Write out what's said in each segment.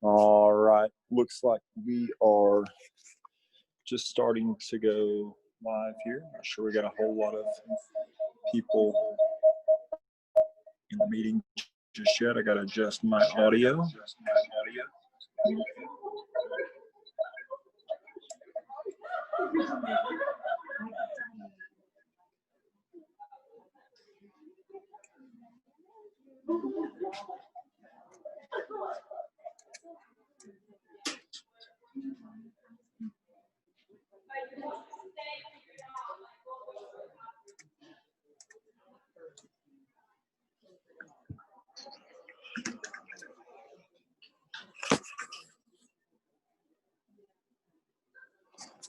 All right, looks like we are just starting to go live here. Not sure we got a whole lot of people in the meeting just yet. I got to adjust my audio.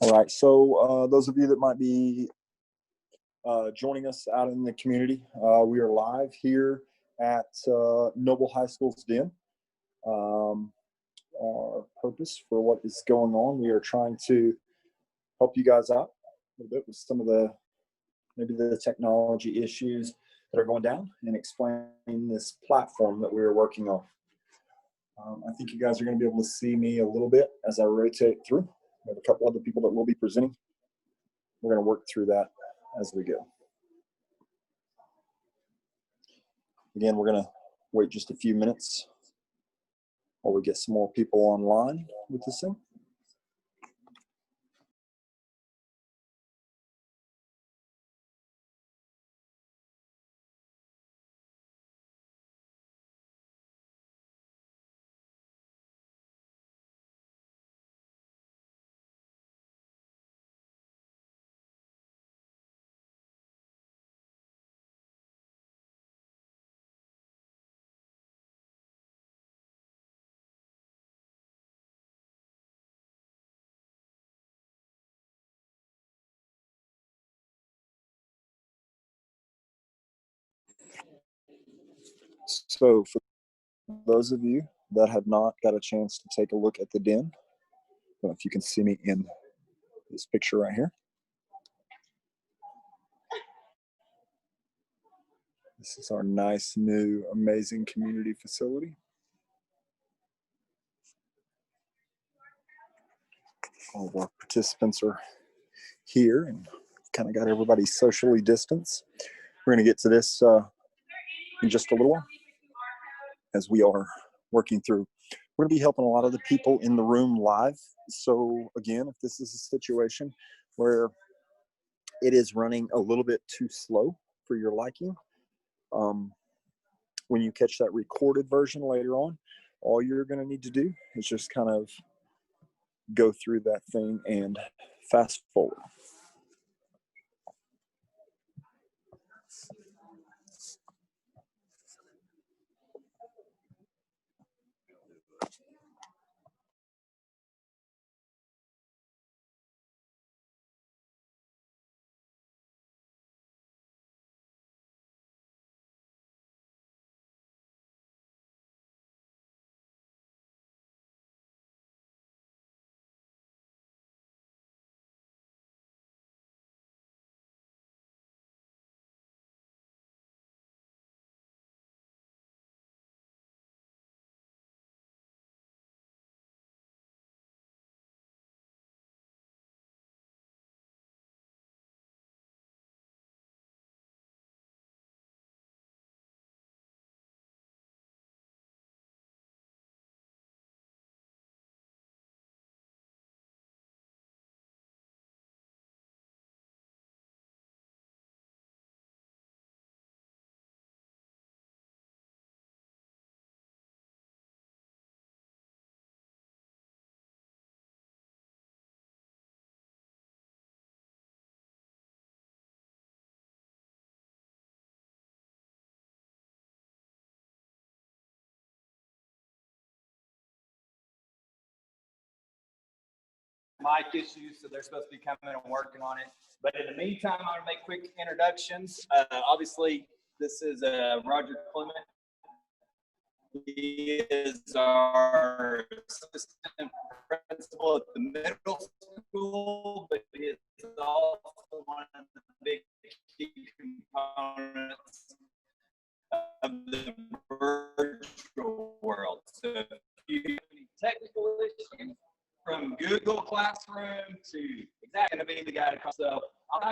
All right, so those of you that might be joining us out in the community, we are live here at Noble High School's Den. Our purpose for what is going on, we are trying to help you guys out a little bit with some of maybe the technology issues that are going down and explain this platform that we are working on. I think you guys are going to be able to see me a little bit as I rotate through. We have a couple other people that will be presenting. We're going to work through that as we go. Again, we're going to wait just a few minutes while we get some more people online with this thing. So for those of you that have not got a chance to take a look at the den, I don't know if you can see me in this picture right here. This is our nice, new, amazing community facility. All of our participants are here and kind of got everybody socially distanced. We're going to get to this in just a little while as we are working through. We're going to be helping a lot of the people in the room live. So again, if this is a situation where it is running a little bit too slow for your liking, when you catch that recorded version later on, all you're going to need to do is just kind of go through that thing and fast forward. Mic issues, so they're supposed to be coming and working on it. But in the meantime, I'm going to make quick introductions. Obviously, this is Roger Clement. He is our assistant principal at the middle school, but he is also one of the big key components of the virtual world. So if you have any tech classroom to exactly going to be the guy to come. So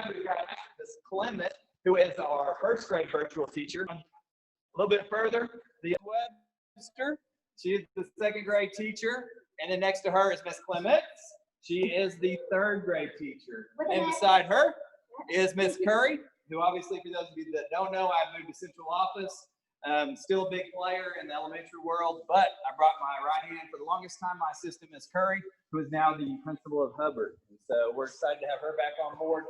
we've got Miss Clement, who is our first grade virtual teacher. A little bit further, the Webster, she is the second grade teacher. And then next to her is Miss Clements. She is the third grade teacher. And beside her is Miss Curry, who obviously, for those of you that don't know, I've moved to central office. Still a big player in the elementary world, but I brought my right hand for the longest time, my assistant, Miss Curry, who is now the principal of Hubbard. And so we're excited to have her back on board.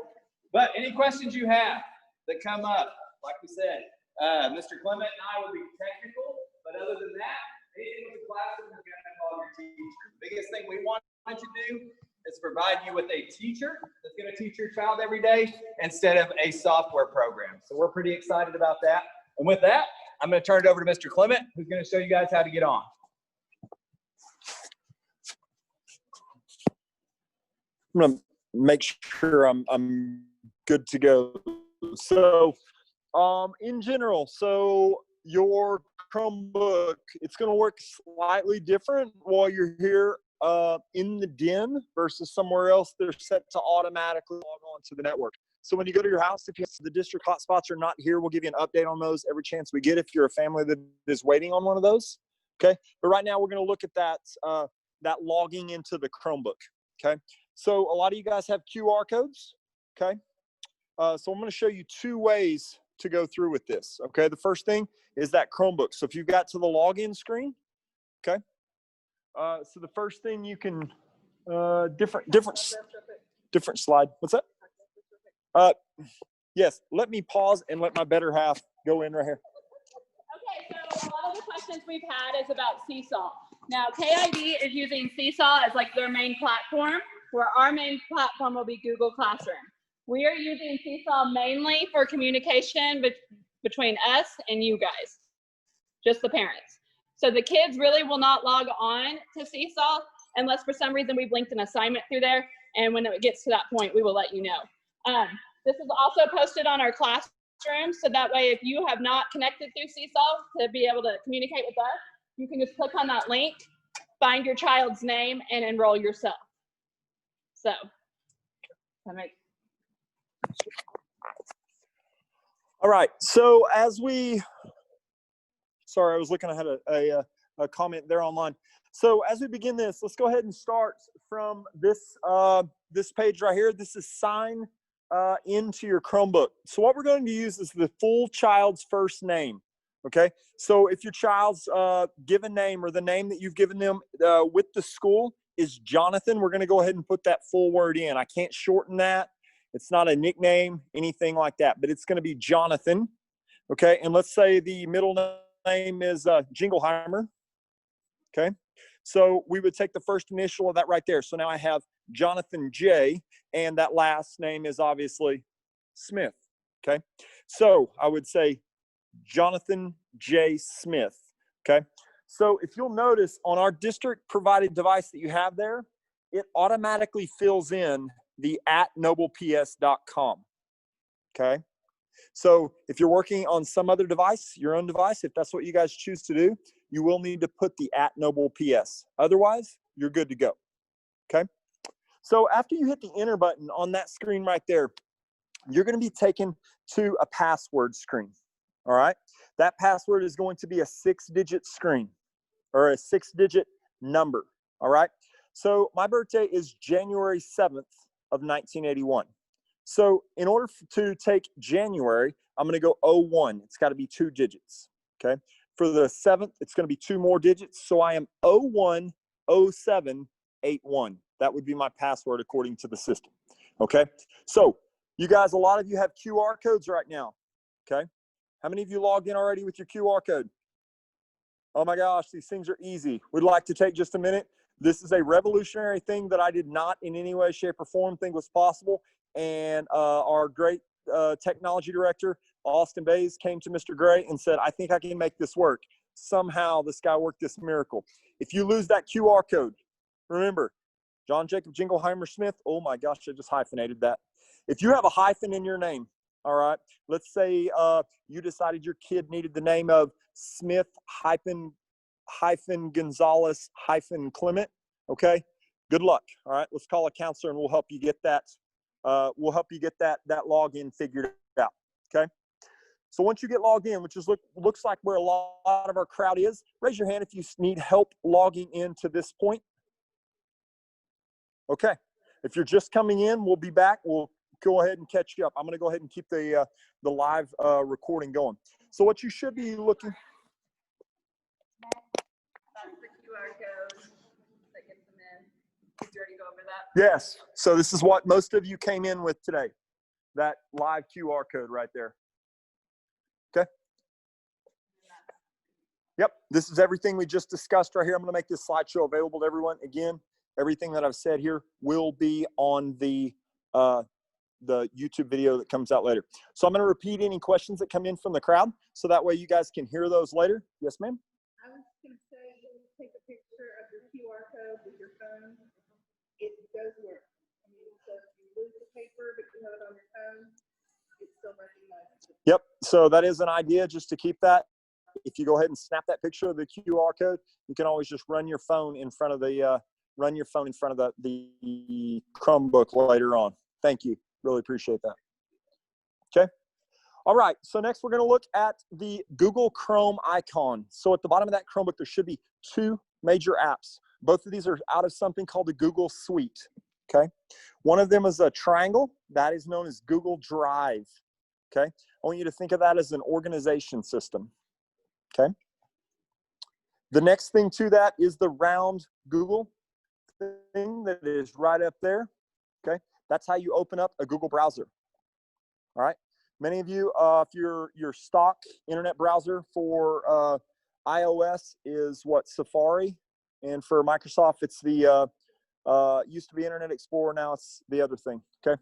But any questions you have that come up, like we said, Mr. Clement and I will be technical, but other than that, anything with the classroom is going to involve your teacher. The biggest thing we want to do is provide you with a teacher that's going to teach your child every day instead of a software program. So we're pretty excited about that. And with that, I'm going to turn it over to Mr. Clement, who's going to show you guys how to get on. I'm going to make sure I'm good to go. So in general, so your Chromebook, it's going to work slightly different while you're here in the den versus somewhere else. They're set to automatically log on to the network. So when you go to your house, if the district hotspots are not here, we'll give you an update on those every chance we get if you're a family that is waiting on one of those. Okay. But right now we're going to look at that, that logging into the Chromebook. Okay. So a lot of you guys have QR codes. Okay. So I'm going to show you two ways to go through with this. Okay. The first thing is that Chromebook. So if you got to the login screen, okay. So the first thing you can, different slide. What's that? Yes, let me pause and let my better half go in right here. Okay, so a lot of the questions we've had is about Seesaw. Now, KID is using Seesaw as like their main platform, where our main platform will be Google Classroom. We are using Seesaw mainly for communication between us and you guys, just the parents. So the kids really will not log on to Seesaw unless for some reason we've linked an assignment through there, and when it gets to that point, we will let you know. This is also posted on our classroom, so that way if you have not connected through Seesaw to be able to communicate with us, you can just click on that link, find your child's name, and enroll yourself. So, all right, so as we, sorry, I was looking, I had a comment there online. So as we begin this, let's go ahead and start from this, this page right here. This is sign into your Chromebook. So what we're going to use is the full child's first name. Okay. So if your child's given name or the name that you've given them with the school is Jonathan, we're going to go ahead and put that full word in. I can't shorten that. It's not a nickname, anything like that, but it's going to be Jonathan. Okay. And let's say the middle name is Jingleheimer. Okay. So we would take the first initial of that right there. So now I have Jonathan J, and that last name is obviously Smith. Okay. So I would say Jonathan J. Smith. Okay. So if you'll notice on our district provided device that you have there, it automatically fills in the @nobleps.com. Okay. So if you're working on some other device, your own device, if that's what you guys choose to do, you will need to put the @nobleps. Otherwise, you're good to go. Okay. So after you hit the enter button on that screen right there, you're going to be taken to a password screen. All right. That password is going to be a 6-digit screen or a 6-digit number. All right. So my birthday is January 7th of 1981. So in order to take January, I'm going to go 01. It's got to be 2 digits. Okay. For the 7th, it's going to be 2 more digits. So I am 010781. That would be my password according to the system. Okay. So you guys, a lot of you have QR codes right now. Okay. How many of you logged in already with your QR code? Oh my gosh, these things are easy. We'd like to take just a minute. This is a revolutionary thing that I did not in any way, shape, or form think was possible. And our great technology director, Austin Bays, came to Mr. Gray and said, I think I can make this work. Somehow this guy worked this miracle. If you lose that QR code, remember, John Jacob Jingleheimer Smith, oh my gosh, I just hyphenated that. If you have a hyphen in your name, all right, let's say you decided your kid needed the name of Smith hyphen Gonzalez hyphen Clement, okay? Good luck. All right, let's call a counselor and we'll help you get that. That login figured out. Okay. So once you get logged in, which looks like where a lot of our crowd is, raise your hand if you need help logging in to this point. Okay. If you're just coming in, we'll be back. We'll go ahead and catch you up. I'm going to go ahead and keep the live recording going. So what you should be looking. That's the QR code that gets them in. Did you already go over that? Yes. So this is what most of you came in with today. That live QR code right there. Okay. Yep. This is everything we just discussed right here. I'm going to make this slideshow available to everyone. Again, everything that I've said here will be on the YouTube video that comes out later. So I'm going to repeat any questions that come in from the crowd, so that way you guys can hear those later. Yes, ma'am? I was going to say, take a picture of your QR code with your phone. It does work. I mean, so if you lose the paper, but you have it on your phone, it still recognizes it. Yep. So that is an idea, just to keep that. If you go ahead and snap that picture of the QR code, you can always just run your phone in front of the the Chromebook later on. Thank you. Really appreciate that. Okay. All right. So next we're going to look at the Google Chrome icon. So at the bottom of that Chromebook, there should be two major apps. Both of these are out of something called the Google Suite. Okay. One of them is a triangle. That is known as Google Drive. Okay. I want you to think of that as an organization system. Okay. The next thing to that is the round Google thing that is right up there. Okay. That's how you open up a Google browser. All right. Many of you, if your stock internet browser for iOS is what, Safari, and for Microsoft it's the used to be Internet Explorer, now it's the other thing. Okay.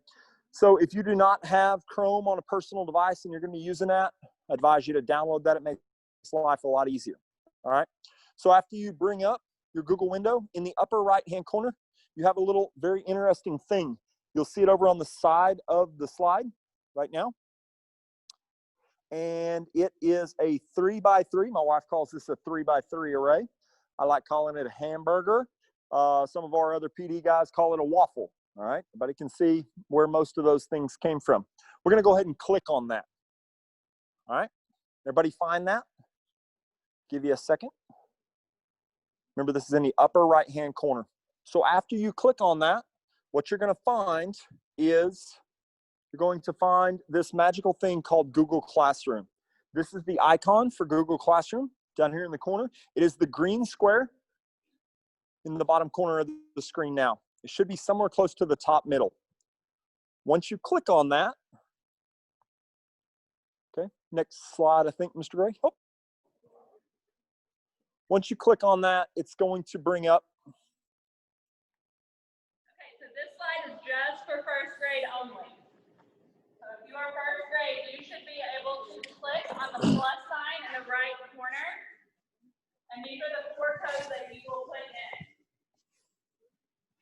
So if you do not have Chrome on a personal device and you're going to be using that, I advise you to download that. It makes life a lot easier. All right. So after you bring up your Google window, in the upper right hand corner, you have a little very interesting thing. You'll see it over on the side of the slide right now. And it is a 3x3. My wife calls this a 3x3 array. I like calling it a hamburger. Some of our other PD guys call it a waffle. All right. Everybody can see where most of those things came from. We're going to go ahead and click on that. All right. Everybody find that? Give you a second. Remember, this is in the upper right hand corner. So after you click on that, what you're going to find is you're going to find this magical thing called Google Classroom. This is the icon for Google Classroom down here in the corner. It is the green square in the bottom corner of the screen now. It should be somewhere close to the top middle. Once you click on that, okay, next slide, I think, Mr. Gray. Oh. Once you click on that, it's going to bring up. Okay, so this slide is just for first grade only. So if you are first grade, you should be able to click on the plus sign in the right corner. And these are the 4 codes that you will put in.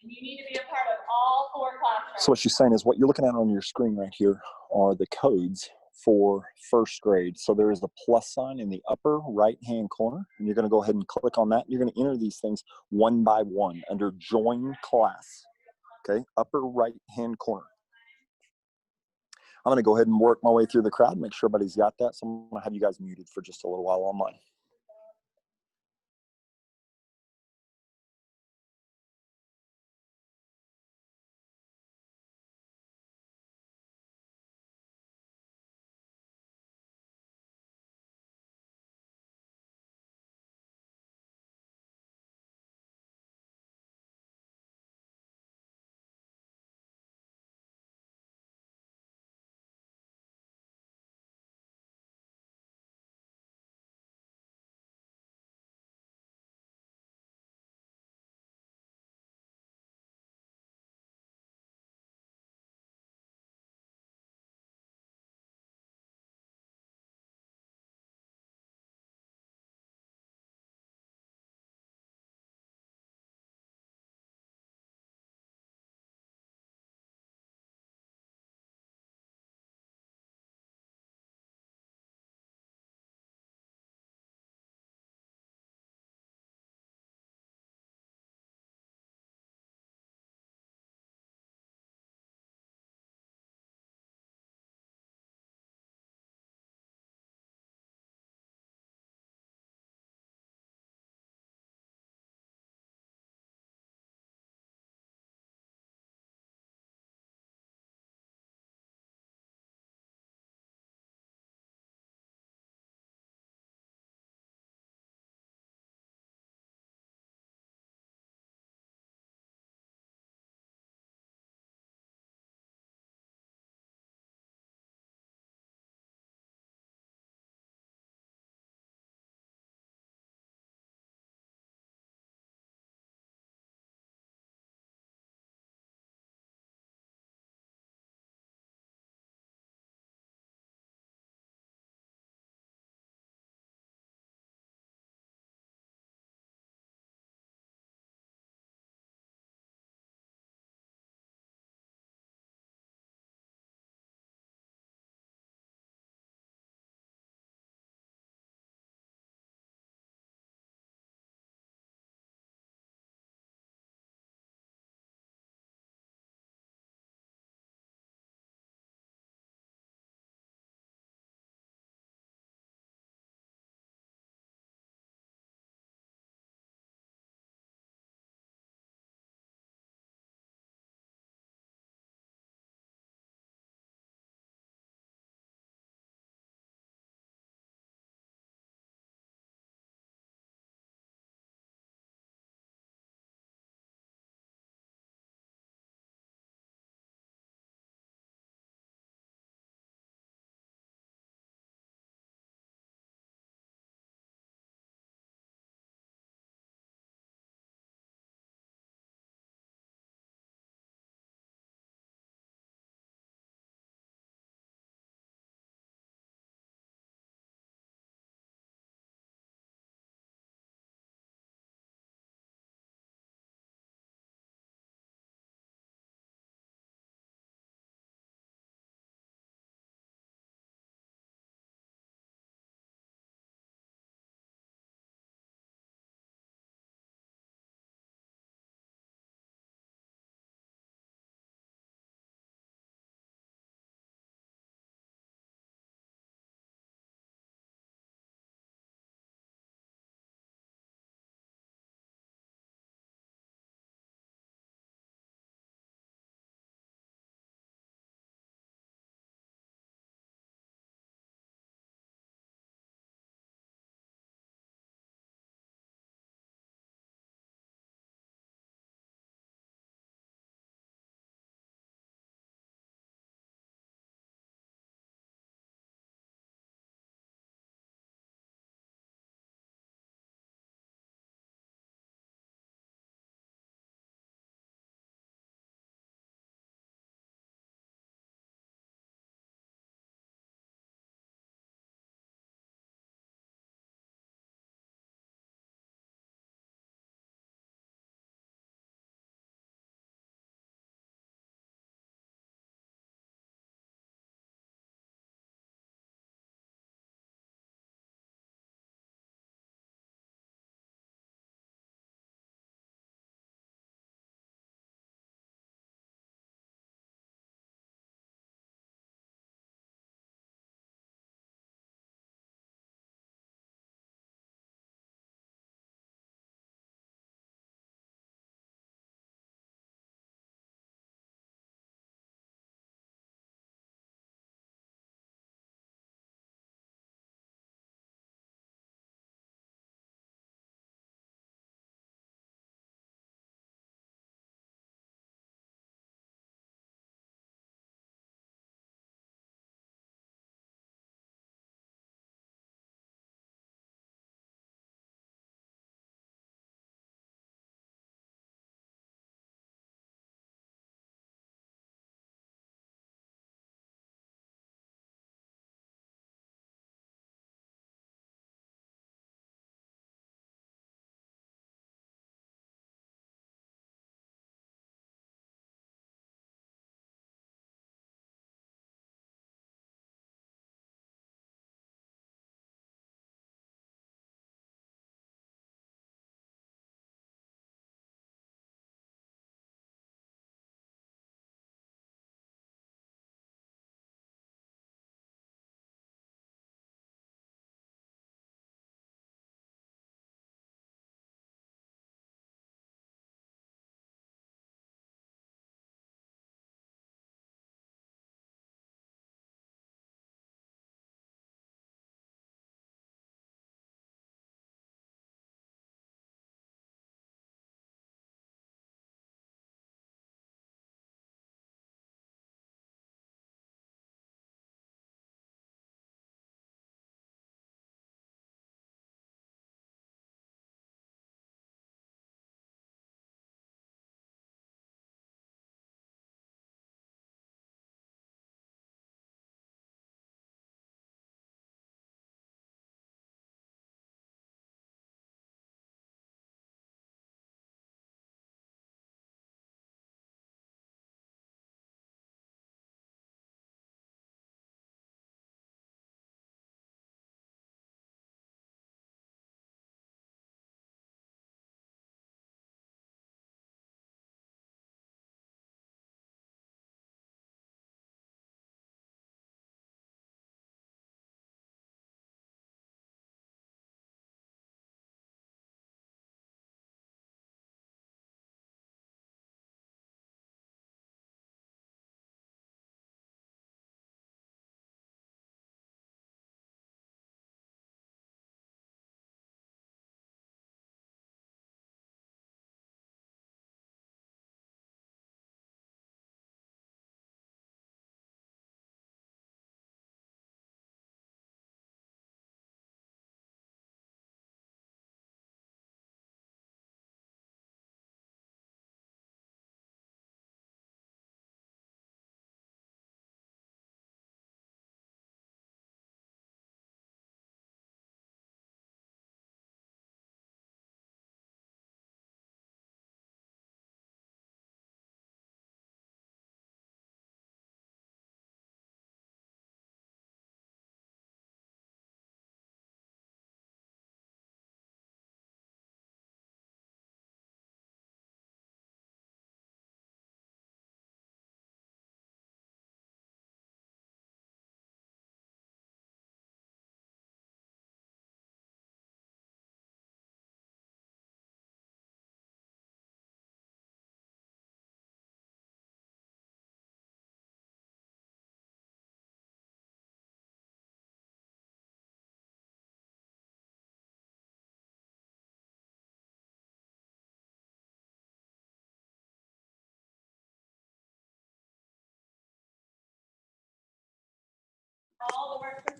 And you need to be a part of all 4 classrooms. So what she's saying is what you're looking at on your screen right here are the codes for first grade. So there is the plus sign in the upper right-hand corner, and you're going to go ahead and click on that. You're going to enter these things one by one under Join Class. Okay, upper right-hand corner. I'm going to go ahead and work my way through the crowd, make sure everybody's got that. So I'm going to have you guys muted for just a little while online.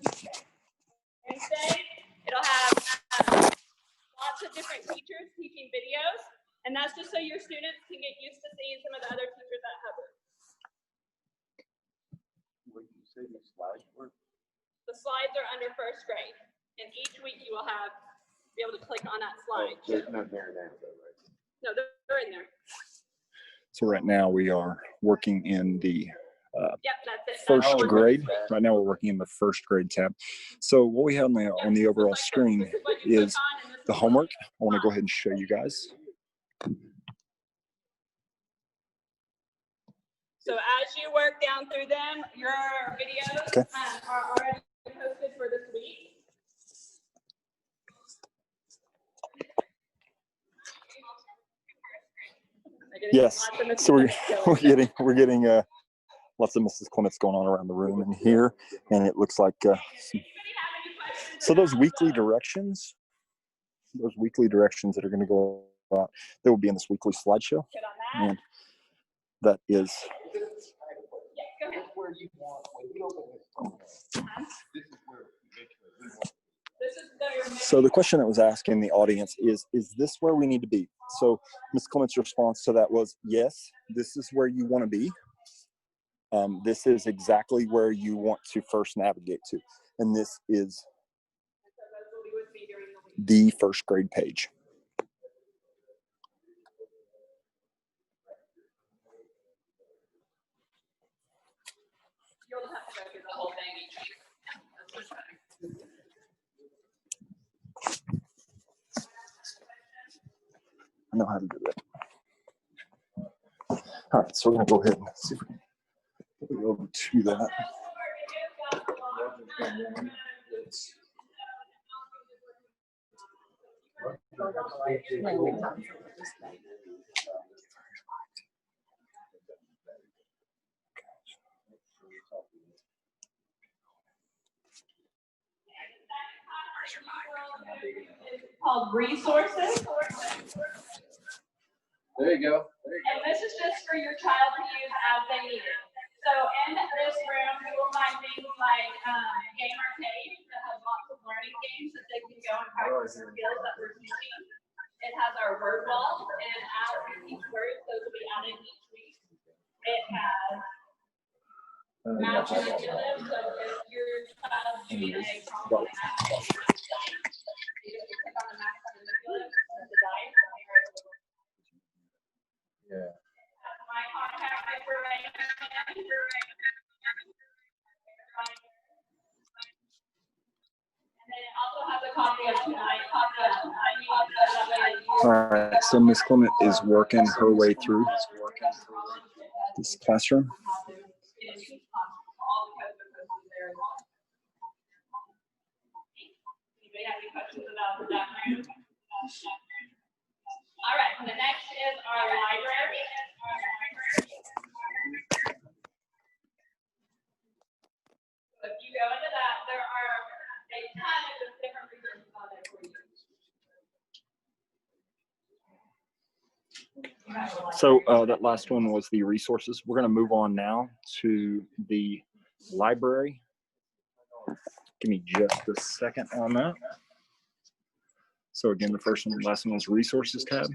Wednesday, it'll have lots of different teachers teaching videos, and that's just so your students can get used to seeing some of the other teachers at Hubbard. What did you say the slides were? The slides are under first grade, and each week you will be able to click on that slide. There's no there now, though, right? No, they're in there. So right now we are working in the Yep, that's it. first That's grade. Right now we're working in the first grade tab. So what we have on the overall screen is the homework. I want to go ahead and show you guys. So as you work down through them, your videos are already posted for this week. Yes. So we're getting lots of Mrs. Clements going on around the room in here, and it looks like so those weekly directions that are going to go out, they will be in this weekly slideshow, and that is. So the question that was asked in the audience is this where we need to be? So Ms. Clements' response to that was, yes, this is where you want to be. This is exactly where you want to first navigate to. And this is the first grade page. You'll have to go through the whole thing each week. I know how to do that. All right, so we're going to go ahead and see if we can go over to that. It's called resources. There you go. And this is just for your child to use as they need it. So in this room, you will find things like game arcade that has lots of learning games that they can go and practice the skills that we're teaching. It has our word wall, and as we teach words, those will be added each week. It has math manipulative, so if your child's doing a problem in math, you just click on the math manipulative, the dice, Yeah. my contact information. And then it also has a copy of tonight. All right, so Ms. Clement is working her way through this classroom. Anybody have any questions about that? All right, the next is our library. So if you go into that, there are a ton of different resources on there for you. So that last one was the resources. We're going to move on now to the library. Give me just a second on that. So again, the first one, the last one was resources tab.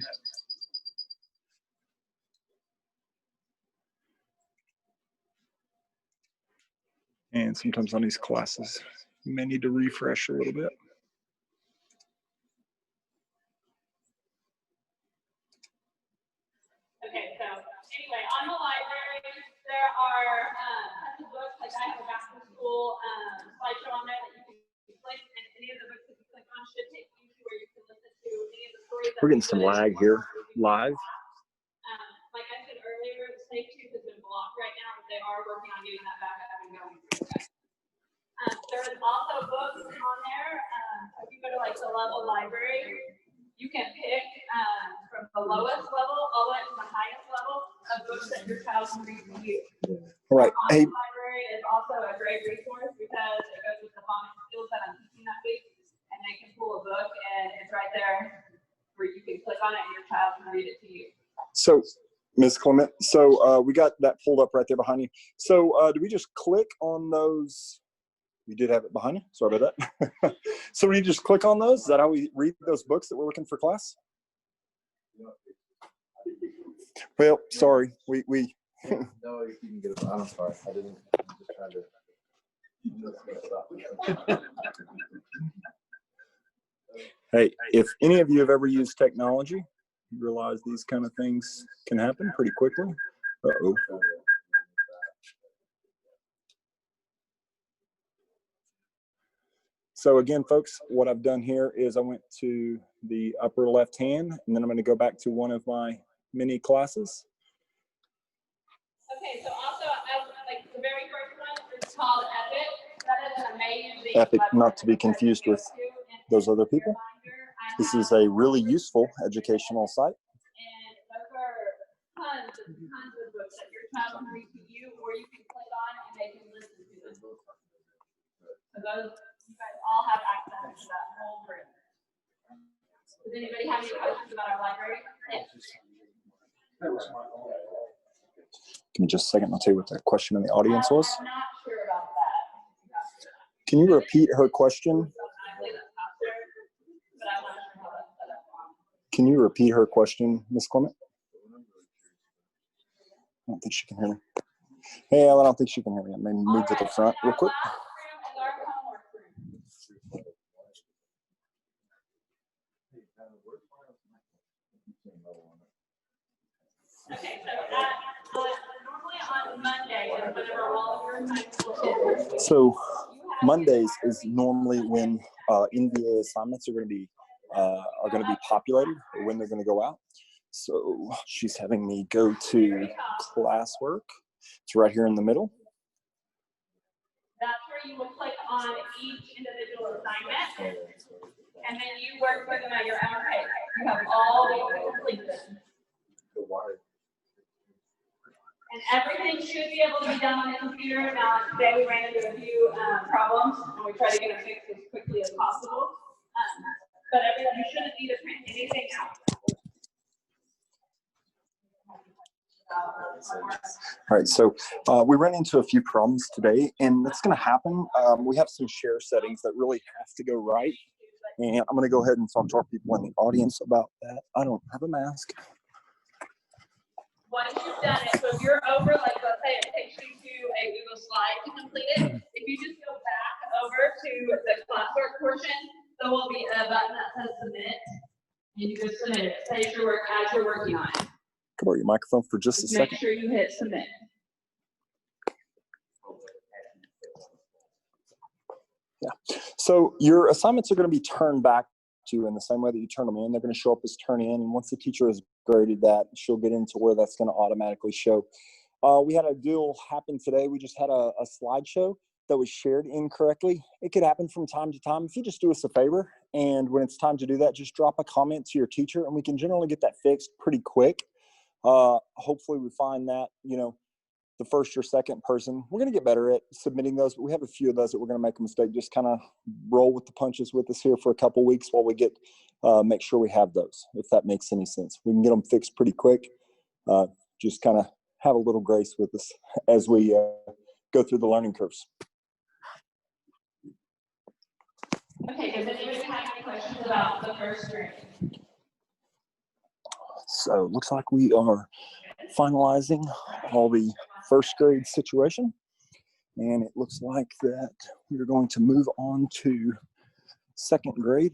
And sometimes on these classes, you may need to refresh a little bit. Okay, so anyway, on the library, there are tons of books. Like I have a back to school slideshow on there that you can click, and any of the books that you click on should take you to where you can listen to any of the stories. We're getting some lag here live. Like I said earlier, the Snake Tooth has been blocked right now, but they are working on getting that back up and going. There is also books on there. If you go to like the level library, you can pick from the lowest level all the way to the highest level of books that your child can read to you. All right. Hey. Hey. The library is also a great resource because it goes with the phonics skills that I'm teaching that week, and they can pull a book and it's right there where you can click on it and your child can read it to you. So, Ms. Clement, so we got that pulled up right there behind you. So do we just click on those You did have it behind you. Sorry about that. So we need to just click on those. Is that how we read those books that we're looking for class? Well, sorry. We No, you can get it. I'm sorry. I didn't. I'm just trying to. Hey, if any of you have ever used technology, you realize these kind of things can happen pretty quickly. Uh-oh. So again, folks, what I've done here is I went to the upper left hand, and then I'm going to go back to one of my mini classes. Okay, so also, like the very first one is called Epic. That is an amazing Epic, website not to be that you confused can with go to and those other people. reminder. I This is have- a really useful educational site. And those are tons of books that your child can read to you, or you can click on and they can listen to them. So those, you guys all have access to that whole room. Does anybody have any questions about our library? Yes. Give me just a second. I'll tell you what the question in the audience was. I'm not sure about that. Can you repeat her question? Can you repeat her question, Ms. Clement? I don't think she can hear me. Hey, I don't think she can hear me. I may move to the front real quick. Okay, so normally on Monday is whenever all of your high school kids. So Mondays is normally when NVA assignments are going to be populated, or when they're going to go out. So she's having me go to classwork. It's right here in the middle. That's where you will click on each individual assignment, and then you work through them at your own pace. You have all the way to complete them. And everything should be able to be done on the computer. Now, today we ran into a few problems, and we try to get it fixed as quickly as possible. But you shouldn't need to print anything out. All right, so we ran into a few problems today, and that's going to happen. We have some share settings that really have to go right, and I'm going to go ahead and talk to our people in the audience about that. I don't have a mask. Once you've done it, so if you're over, like let's say it takes you to a Google slide to complete it, if you just go back over to the classwork portion, there will be a button that says submit, and you just submit it. It saves your work as you're working on it. Come on, your microphone for just a second. Make sure you hit submit. Yeah. So your assignments are going to be turned back to you in the same way that you turn them in. They're going to show up as turn in, and once the teacher has graded that, she'll get into where that's going to automatically show. We had a deal happen today. We just had a slideshow that was shared incorrectly. It could happen from time to time. If you just do us a favor, and when it's time to do that, just drop a comment to your teacher, and we can generally get that fixed pretty quick. Hopefully we find that, the first or second person, we're going to get better at submitting those, but we have a few of those that we're going to make a mistake. Just kind of roll with the punches with us here for a couple weeks while we make sure we have those, if that makes any sense. We can get them fixed pretty quick. Just kind of have a little grace with us as we go through the learning curves. Okay, does anybody have any questions about the first grade? So it looks like we are finalizing all the first grade situation, and it looks like that we're going to move on to second grade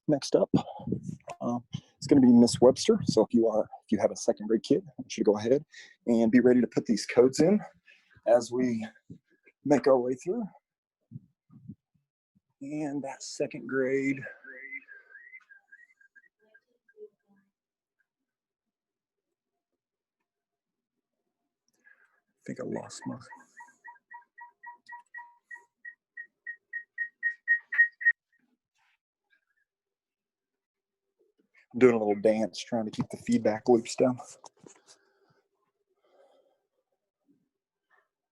next up. It's going to be Miss Webster. So if you have a second grade kid, I want you to go ahead and be ready to put these codes in as we make our way through. And that second grade. I think I lost my. I'm doing a little dance trying to keep the feedback loops down.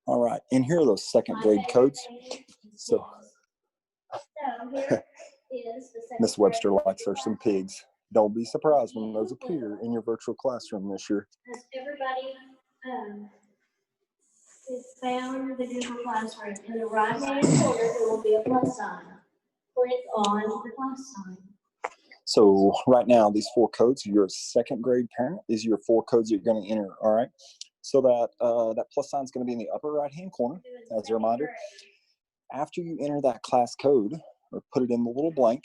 All right, and here are those second grade codes. So Miss Webster likes her some pigs. Don't be surprised when those appear in your virtual classroom this year. Has everybody is found the Google Classroom. In the right-hand corner, there will be a plus sign. Click on the plus sign. So right now, these 4 codes, you're a 2nd grade parent, these are your 4 codes that you're going to enter, all right? So that, that plus sign is going to be in the upper right-hand corner, as a reminder. After you enter that class code, or put it in the little blank,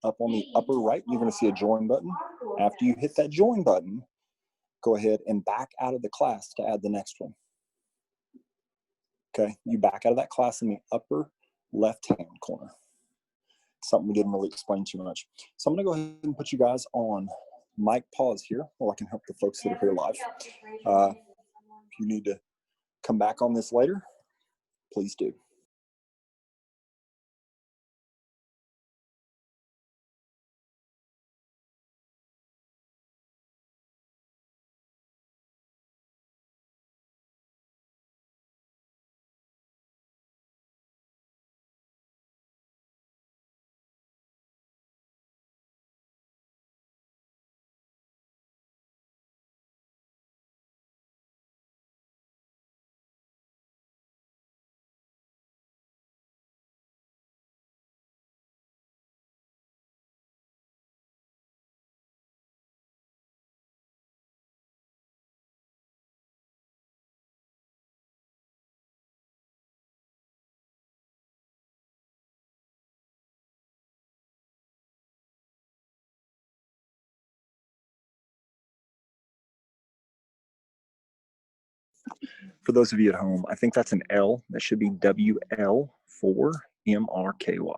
up on the upper right, you're going to see a join button. After you hit that join button, go ahead and back out of the class to add the next one. Okay, you back out of that class in the upper left-hand corner. Something we didn't really explain too much. So I'm going to go ahead and put you guys on mic pause here, while I can help the folks that are here live. If you need to come back on this later, please do. For those of you at home, I think that's an L. That should be WL4MRKY.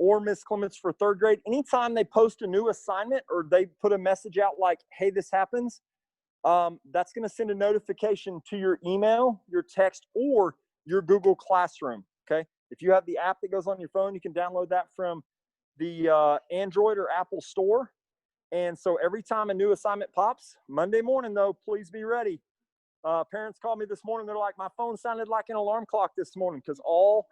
Or Miss Clements for 3rd grade, anytime they post a new assignment or they put a message out like, hey, this happens, that's going to send a notification to your email, your text, or your Google Classroom, okay? If you have the app that goes on your phone, you can download that from the Android or Apple store. And so every time a new assignment pops, Monday morning though, please be ready. Parents called me this morning. They're like, my phone sounded like an alarm clock this morning because all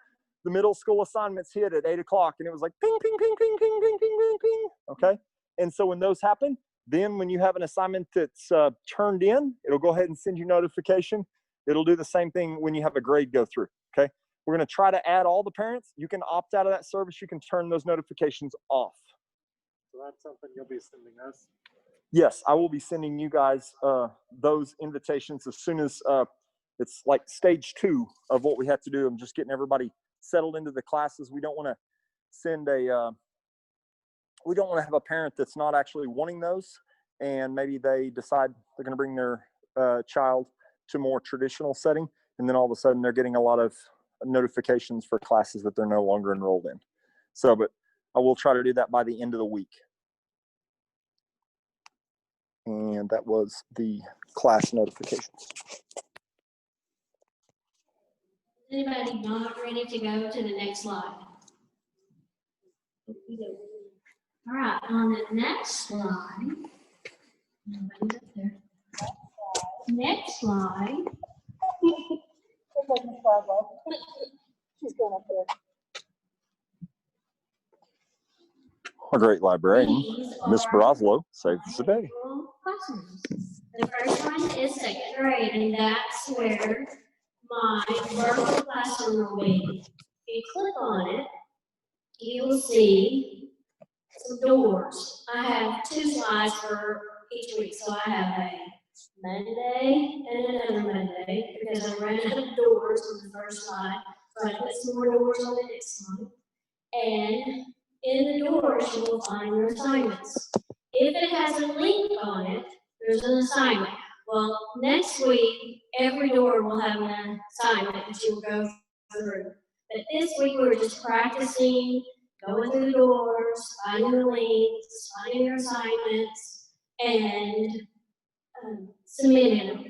the middle school assignments hit at 8 o'clock, and it was like ping, ping, ping, ping, ping, ping, ping, ping, ping. Okay. And so when those happen, then when you have an assignment that's turned in, it'll go ahead and send you notification. It'll do the same thing when you have a grade go through. Okay. We're going to try to add all the parents. You can opt out of that service. You can turn those notifications off. So that's something you'll be sending us? Yes, I will be sending you guys those invitations as soon as it's like stage 2 of what we have to do. I'm just getting everybody settled into the classes. We don't want to send we don't want to have a parent that's not actually wanting those, and maybe they decide they're going to bring their child to a more traditional setting, and then all of a sudden they're getting a lot of notifications for classes that they're no longer enrolled in. So, but I will try to do that by the end of the week. And that was the class notifications. Is anybody not ready to go to the next slide? All right, on the next slide, nobody's up there. Next slide. She's going up there. A great librarian, These Miss are Broslow, saves the day. classrooms. The first one is second grade, and that's where my virtual classroom will be. If you click on it, you will see some doors. I have 2 slides for each week, so I have a Monday and another Monday, because I ran out of doors on the first slide, so I put some more doors on the next slide. And in the doors, you will find your assignments. If it has a link on it, there's an assignment. Well, next week, every door will have an assignment that you will go through. But this week, we were just practicing, going through the doors, finding the links, finding your assignments, and submitting them.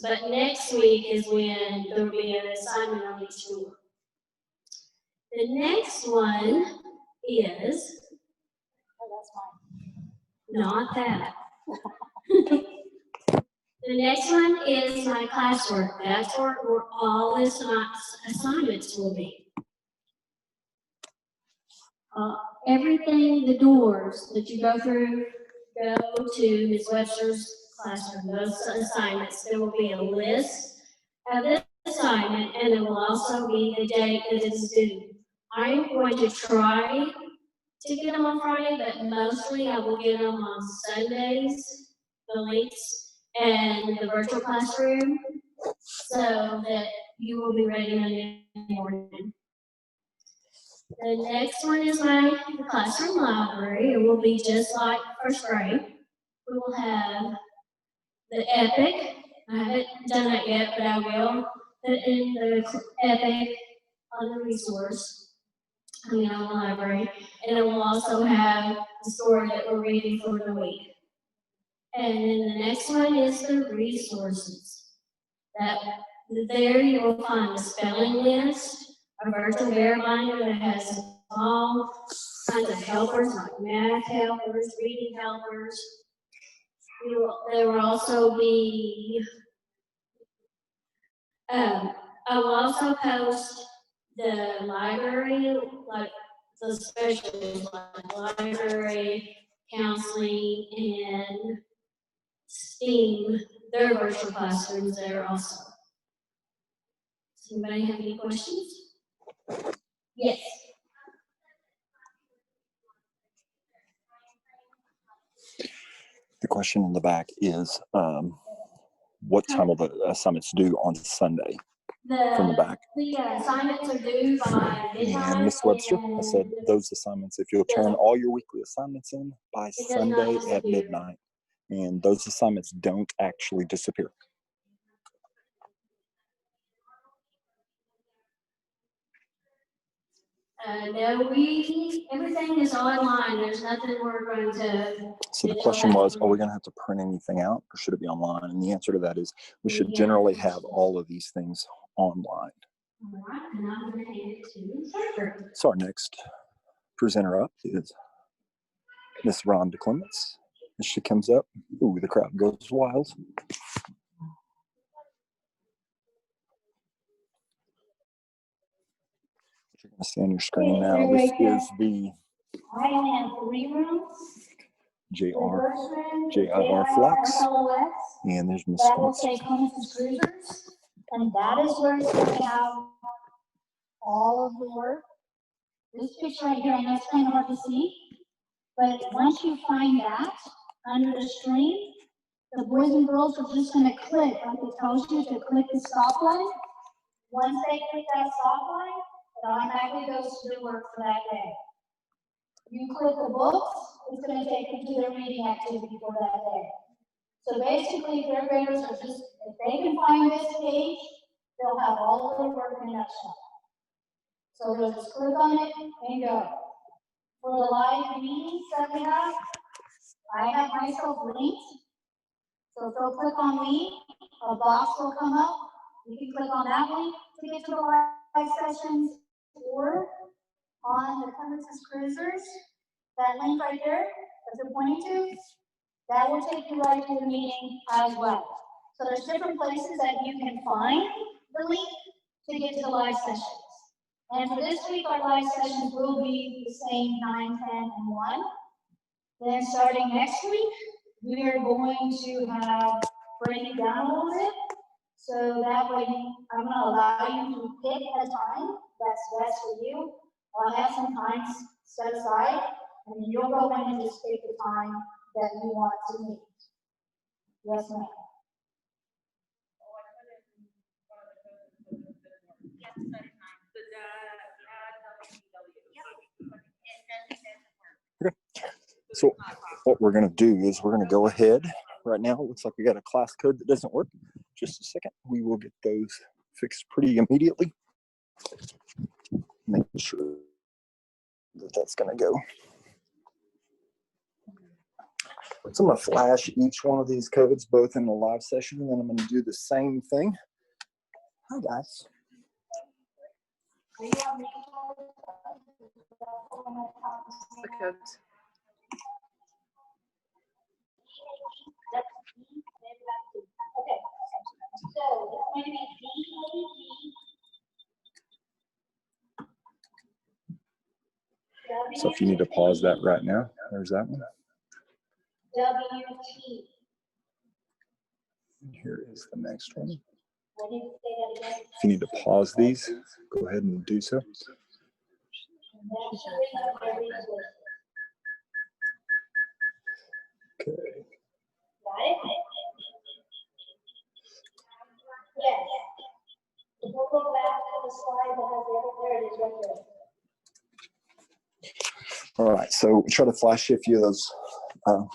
But next week is when there will be an assignment on each door. The next one is, not that. The next one is my classwork. That's where all the assignments will be. Everything, the doors that you go through, go to Ms. Webster's classroom, those assignments. There will be a list of the assignment, and there will also be the date that it's due. I'm going to try to get them on Friday, but mostly I will get them on Sundays, the links, and the virtual classroom, so that you will be ready Monday morning. The next one is my classroom library. It will be just like first grade. We will have the Epic. I haven't done that yet, but I will put in the Epic on the resource, on the library. And it will also have the story that we're reading for the week. And then the next one is the resources. There you will find the spelling list, a virtual bear binder that has all kinds of helpers, like math helpers, reading helpers. There will also be, I will also post the library, like the specials, like library, counseling, and STEAM, their virtual classrooms there also. Does anybody have any questions? Yes. The question in the back is, what time will the assignments due on Sunday? From the back. The assignments are due by midnight. And Miss Webster, I said those assignments, if you'll turn all your weekly assignments in by Sunday at midnight, and those assignments don't actually disappear. No, everything is online. There's nothing we're going to. So the question was, are we going to have to print anything out, or should it be online? And the answer to that is, we should generally have all of these things online. All right, and I'm going to hand it to Ms. Hubbard. So our next presenter up is Miss Rhonda Clements. As she comes up, ooh, the crowd goes wild. You're going to see on your screen now. This is the I only have 3 rooms. JIR Flex. And there's Miss That will Spencer. say Clemens Cruisers. And that is where it's going to have all of the work. This picture right here, I know it's kind of hard to see, but once you find that under the screen, the boys and girls are just going to click, like it tells you to click the stop line. Once they click that stop line, it automatically goes to the work for that day. You click the books, it's going to take you to their reading activity for that day. So basically, their graders are just, if they can find this page, they'll have all of their work in a nutshell. So they'll just click on it and go. For the live meetings that we have, I have myself linked. So if they'll click on me, a box will come up. You can click on that link to get to the live sessions, or on the Clemens Cruisers, that link right there that they're pointing to, that will take you right to the meeting as well. So there's different places that you can find the link to get to the live sessions. And for this week, our live sessions will be the same 9, 10, and 1. Then starting next week, we are going to have break it down a little bit. So that way, I'm going to allow you to pick a time that's best for you. I'll have some times set aside, and then you'll go in and just pick the time that you want to meet. Yes, ma'am. Okay. So what we're going to do is we're going to go ahead. Right now, it looks like we got a class code that doesn't work. Just a second. We will get those fixed pretty immediately. Make sure that that's going to go. So I'm going to flash each one of these codes both in the live session, and then I'm going to do the same thing. Hi, guys. The codes. Okay. So it's going to be So if you need to pause that right now, there's that one. WT. Here is the next one. I didn't say that again. If you need to pause these, go ahead and do so. And that's the reason why we listed. Okay. Got it? Yes. If we'll go back to the slide that has the other, there it is right there. All right, so try to flash a few of those, a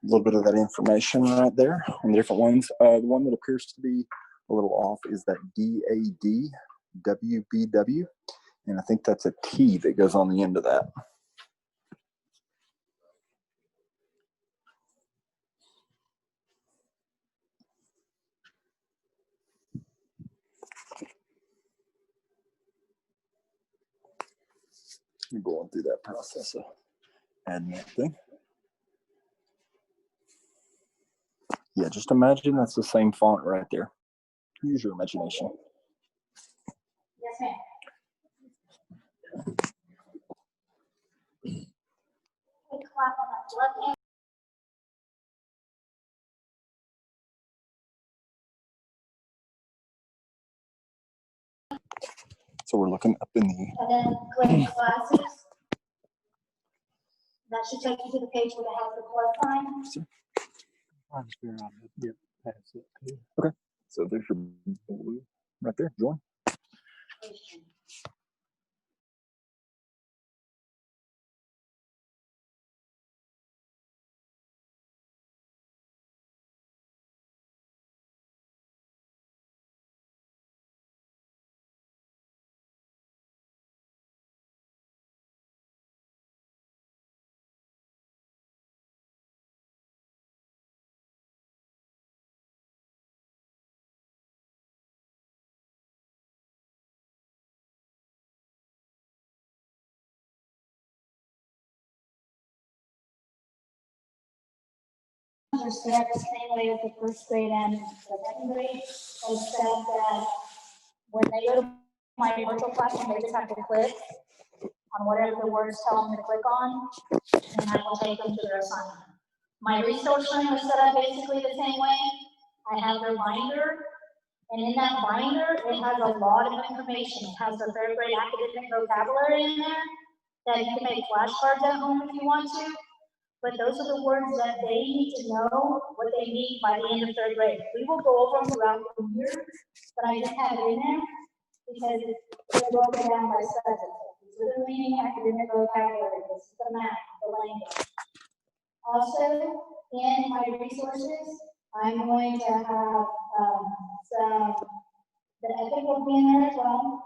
little bit of that information right there on the different ones. The one that appears to be a little off is that DADWBW, and I think that's a T that goes on the end of that. You're going through that process of adding that thing. Yeah, just imagine that's the same font right there. Use your imagination. Yes, ma'am. Clap on that left hand. So we're looking up in the. And then click classes. That should take you to the page where it has the plus sign. Okay, so there's your blue right there. Join. are set up the same way as the first grade and the second grade, except that when they go to my virtual classroom, they just have to click on whatever the words tell them to click on, and that will take them to their assignment. My resource room is set up basically the same way. I have their binder, and in that binder, it has a lot of information. It has the third grade academic vocabulary in there that you can make flashcards at home if you want to. But those are the words that they need to know what they need by the end of third grade. We will go over them throughout the year, but I just have it in there because it's broken down by subject. This is the reading, academic vocabulary, this is the math, the language. Also, in my resources, I'm going to have the epic will be in there as well.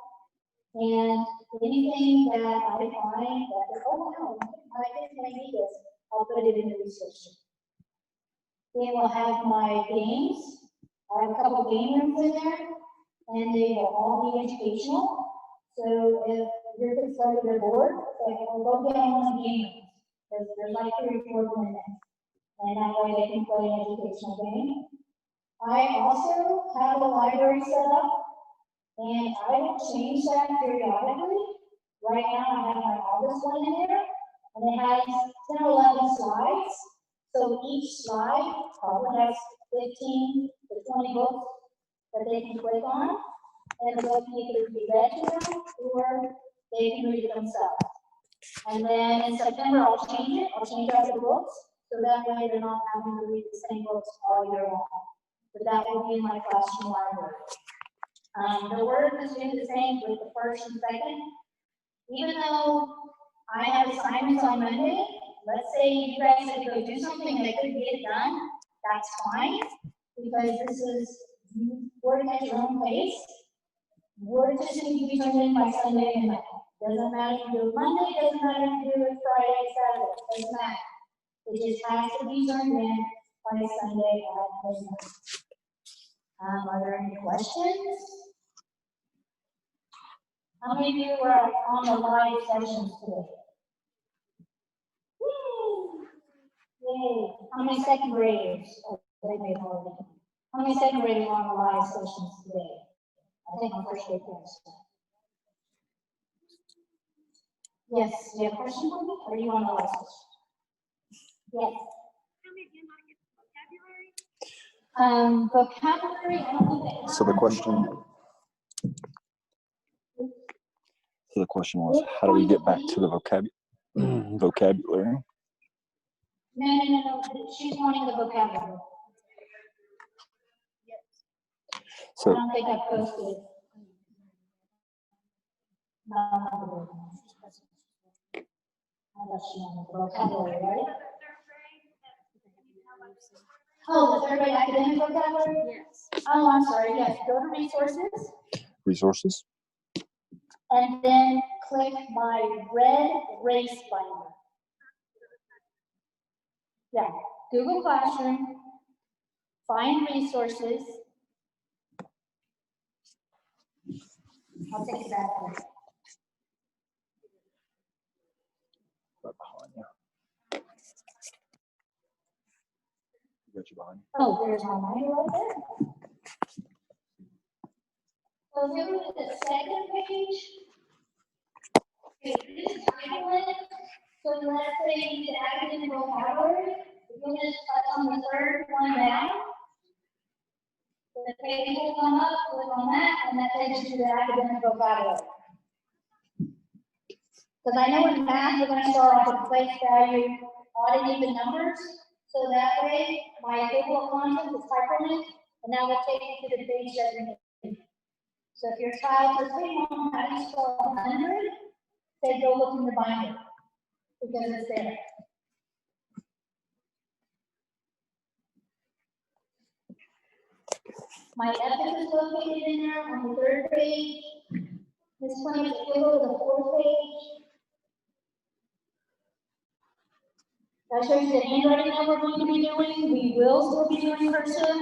And anything that I find that, oh wow, I think I need this, I'll put it in the resource. They will have my games. I have a couple of game rooms in there, and they will all be educational. So if your kids go to their board, they will go get on the game rooms. There's like 3 or 4 minutes. And that way they can play an educational game. I also have a library set up, and I will change that periodically. Right now I have my August one in there, and it has 10 or 11 slides. So each slide probably has 15 to 20 books that they can click on, and the book can either be read to them or they can read it themselves. And then in September I'll change it. I'll change out the books, so that way they're not having to read the same books all year long. But that will be in my classroom library. The work is doing the same with the first and second. Even though I have assignments on Monday, let's say you guys had to go do something and they couldn't get it done, that's fine, because this is work at your own pace. Work just needs to be turned in by Sunday and Monday. Doesn't matter if you do it Monday, doesn't matter if you do it Friday, Saturday, doesn't matter. It just has to be turned in by Sunday at midnight. Are there any questions? How many of you were on the live sessions today? Woo! Yay! How many second graders? Oh, they made already. How many second graders were on the live sessions today? I think my first grade parents. Yes, do you have a question for me? Or do you want to live session? Yes. Vocabulary, I don't think they have. So the question was, how do we get back to the vocabulary? No. She's wanting the vocabulary. So I don't think I posted it. No. Unless she wanted the vocabulary, right? Oh, the third grade academic vocabulary? Yes. Oh, I'm sorry, yes, go to resources. Resources. And then click my red race binder. Yeah, Google Classroom, find resources. I'll take it back. Right behind you. Got you behind you. Oh, there's my binder right there. So if you look at the second page, okay, this is highlighted. So let's say you need academic vocabulary. You just touch on the third one down. The page will come up, click on that, and that takes you to the academic vocabulary. Because I know in math, we're going to start off with place value, odd and even numbers. So that way, my table of contents is hyperlinked, and that will take you to the page that you need. So if your child says, hey, Mom, how do you spell 100? Say, go look in the binder, because it's there. My epic is located in there on the third page. This one is go to the fourth page. That shows you the handwriting that we're going to be doing. We will still be doing cursive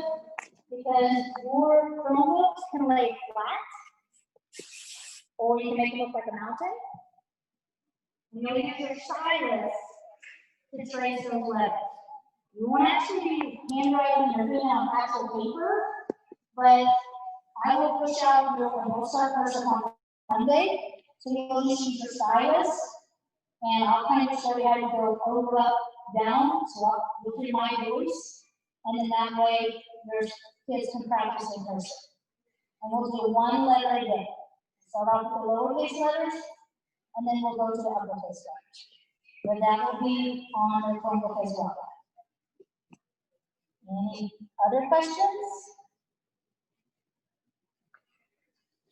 because your Chromebooks can lay flat, or you can make it look like a mountain. And you'll use your stylus to trace those letters. You won't actually be handwriting or doing it on actual paper, but I will push out your, we'll start first on Monday, so you'll just use your stylus, and I'll kind of show you how to go over, up, down, so you'll hear my voice, and then that way, there's kids can practice in person. And we'll do one letter a day. Start off with the lowercase letters, and then we'll go to the uppercase letters. But that will be on the Chromebook as well. Any other questions?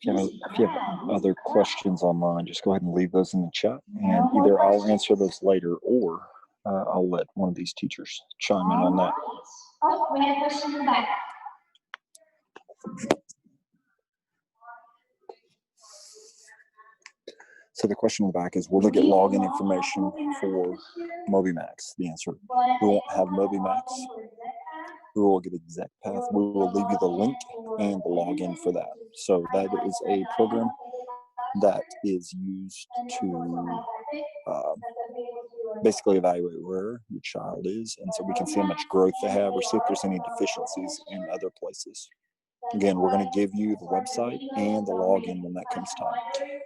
If you have other questions online, just go ahead and leave those in the chat, and either I'll answer those later, or I'll let one of these teachers chime in on that. Oh, we have a question in the back. So the question in the back is, will they get login information for MobiMax? The answer, we won't have MobiMax. We will get ExecPath. We will leave you the link and the login for that. So that is a program that is used to basically evaluate where your child is, and so we can see how much growth they have or see if there's any deficiencies in other places. Again, we're going to give you the website and the login when that comes time.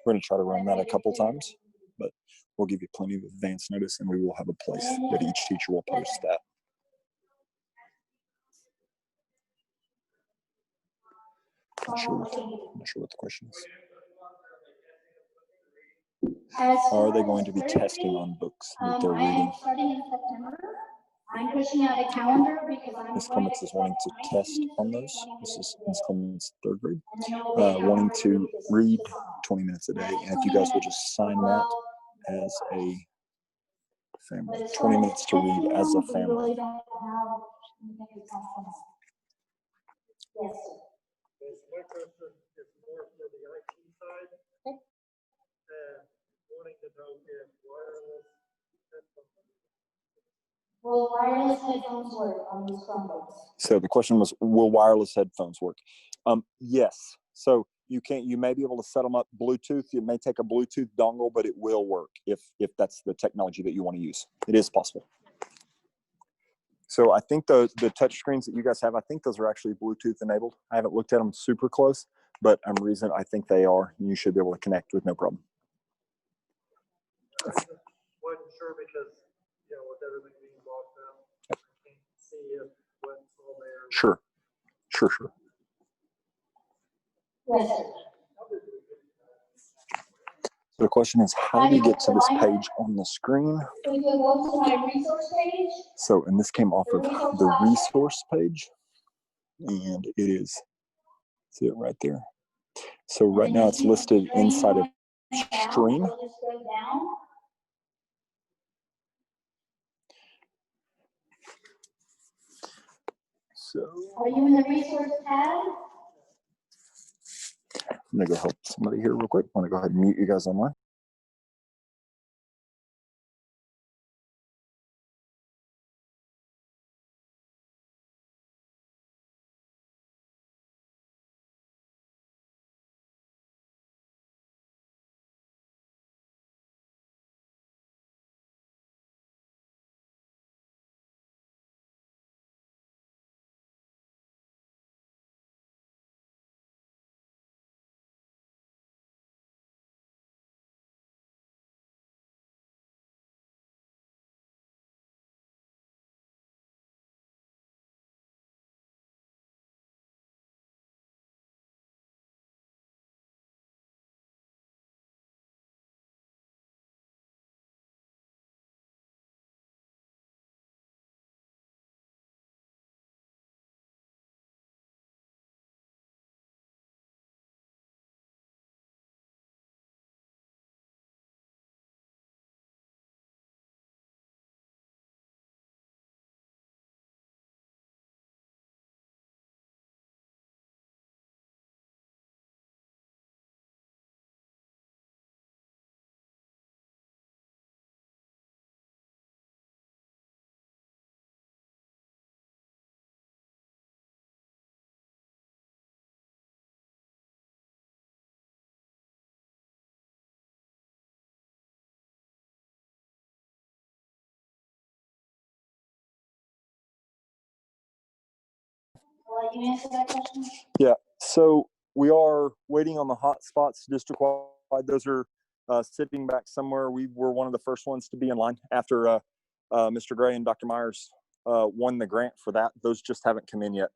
We're going to try to run that a couple times, but we'll give you plenty of advance notice, and we will have a place that each teacher will post that. I'm not sure what the question is. Are they going to be testing on books that they're reading? Starting in September, I'm pushing out a calendar because I'm Ms. Clements is wanting to test on those. This is Ms. Clements' third grade, wanting to read 20 minutes a day. And if you guys would just sign that as a family, 20 minutes to read as a family. Yes, Yes, my question is more for the IT side. And wanting to know if wireless headphones. will wireless headphones work on these Chromebooks? So the question was, will wireless headphones work? Yes. So you may be able to set them up Bluetooth. It may take a Bluetooth dongle, but it will work if that's the technology that you want to use. It is possible. So I think the touch screens that you guys have, I think those are actually Bluetooth enabled. I haven't looked at them super close, but I'm reason I think they are. You should be able to connect with no problem. I just wasn't sure because, you know, with everything being locked down, I can't see if what's all there. Sure. Yes, sir. So the question is, how do you get to this page on the screen? So you go to my resource page. So, and this came off of the resource page, and it is, see it right there. So right now it's listed inside of stream. So Are you in the resource tab? I'm gonna go help somebody here real quick. I'm gonna go ahead and mute you guys online. let you answer that question. Yeah. So we are waiting on the hotspots district-wide. Those are sitting back somewhere. We were one of the first ones to be in line after Mr. Gray and Dr. Myers won the grant for that. Those just haven't come in yet.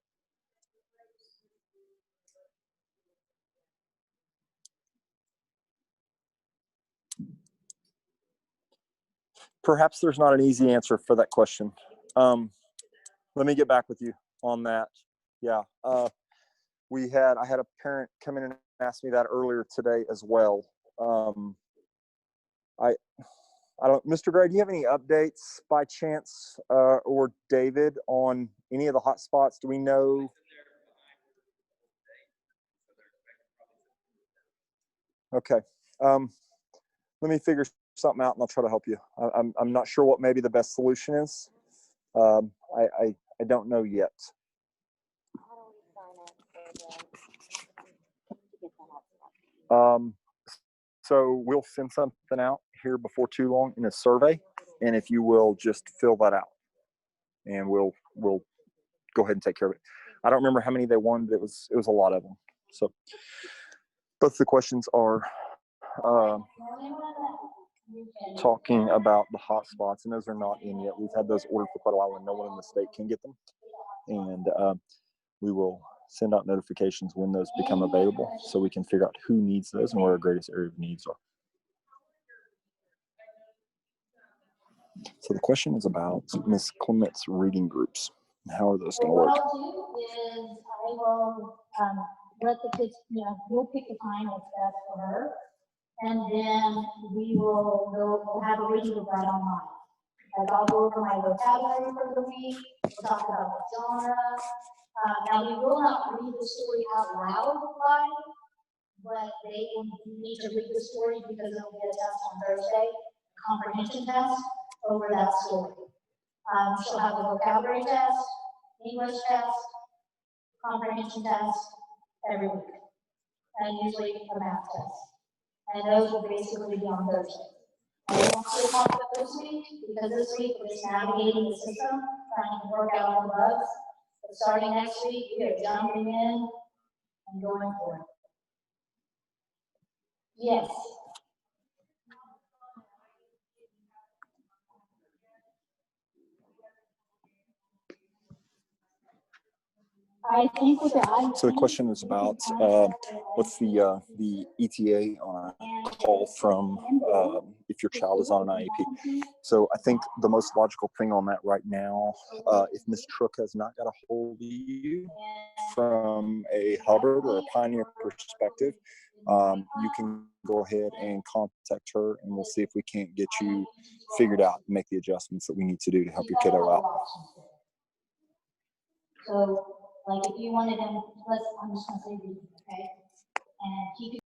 Perhaps there's not an easy answer for that question. Let me get back with you on that. Yeah. I had a parent come in and ask me that earlier today as well. I don't, Mr. Gray, do you have any updates by chance, or David, on any of the hot spots? Do we know? Okay. Let me figure something out and I'll try to help you. I'm not sure what maybe the best solution is. I don't know yet. So we'll send something out here before too long in a survey, and if you will just fill that out, and we'll go ahead and take care of it. I don't remember how many they won, but it was a lot of them. So both the questions are talking about the hot spots, and those are not in yet. We've had those ordered for quite a while, and no one in the state can get them. And we will send out notifications when those become available, so we can figure out who needs those and where our greatest area of needs are. So the question is about Ms. Clement's reading groups. How are those going to work? What I'll do is I will let the kids, we'll pick a time that's best for her. And then we'll have a reading group right online. Like I'll go over my vocabulary for the week, we'll talk about the genre. Now we will not read the story out loud live, but they will need to read the story because they'll get a test on Thursday, a comprehension test over that story. She'll have a vocabulary test, English test, comprehension test every week, and usually a math test. And those will basically be on Thursday. I don't want to talk about this week because this week we're just navigating the system, trying to work out all the bugs. But starting next week, we are jumping in and going for it. Yes. I think with the So the question is about what's the ETA on a call from if your child is on an IEP. So I think the most logical thing on that right now, if Ms. Trook has not got a hold of you from a Hubbard or a Pioneer perspective, you can go ahead and contact her, and we'll see if we can't get you figured out and make the adjustments that we need to do to help your kiddo out. So, like, if you wanted him, I'm just gonna say, okay, and he could